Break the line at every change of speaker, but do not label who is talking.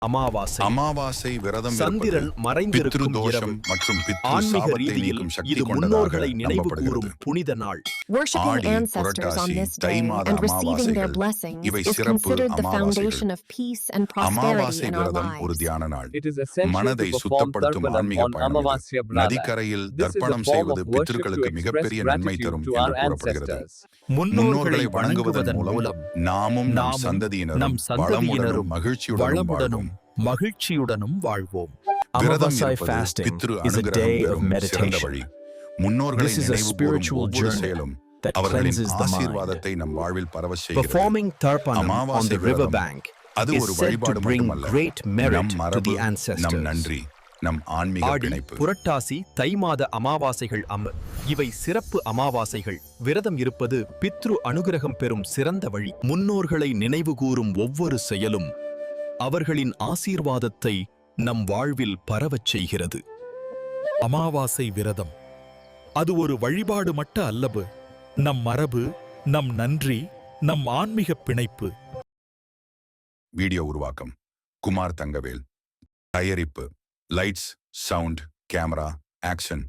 அமாவாசை
அமாவாசை விரதம்
சந்திரன் மறைந்திருக்கும் இரவு
மற்றும்
ஆன்மீக ரீதியில் இது முன்னோர்களை நினைவு கூறும் புனித நாள்.
Worshiping ancestors on this day and receiving their blessings is considered the foundation of peace and prosperity in our
ஒரு
lives.
தியான நாள்.
It is essential
மனதை
to perform
சுத்தப்படுத்தும்
Tarpanam
ஆன்மீக
on
பயணம்
Amavasya
இது.
Brada.
நதிக்கரையில்
This is a
தர்ப்பணம்
form
செய்வது
of worship to
பித்ருக்களுக்கு
express
மிகப்பெரிய நன்மை
gratitude
தரும்
to our
என்று கூறப்படுகிறது.
ancestors.
முன்னோர்களை
வணங்குவதன் மூலம் நாமும் நம் சந்ததியினரும் வளமுடனும் மகிழ்ச்சியுடனும்
மகிழ்ச்சியுடனும் வாழ்வோம்.
விரதம்
Amavasai
இருப்பது
fasting
Pitru
is a day
அனுகிரகம்
of
பெறும் சிறந்த
meditation.
வழி. முன்னோர்களை
This is a
நினைவு கூறும்
spiritual
ஒவ்வொரு
journey
செயலும்
that
அவர்களின்
cleanses the mind.
ஆசீர்வாதத்தை நம் வாழ்வில் பரவ செய்கிறது.
Performing Tarpanam on
அமாவாசை
the
விரதம்
riverbank
அது
is
ஒரு
said to
வழிபாடு
bring
மட்டுமல்ல.
great merit
நம்
to
மரபு,
the
நம்
ancestors.
நன்றி, நம் ஆன்மீக
ஆடி,
பிணைப்பு.
புரட்டாசி, தை மாத அமாவாசைகள் இவை சிறப்பு அமாவாசைகள். விரதம் இருப்பது பித்ரு அனுகிரகம் பெறும் சிறந்த வழி. முன்னோர்களை நினைவு கூறும் ஒவ்வொரு செயலும் அவர்களின் ஆசீர்வாதத்தை நம் வாழ்வில் பரவச் செய்கிறது.
அமாவாசை விரதம் அது ஒரு வழிபாடு மட்ட அல்லவு, நம் மரபு, நம் நன்றி, நம் ஆன்மீக பிணைப்பு.
வீடியோ உருவாக்கம் குமார் தங்கவேல். தயாரிப்பு லைட்ஸ், சவுண்ட், கேமரா, ஆக்ஷன்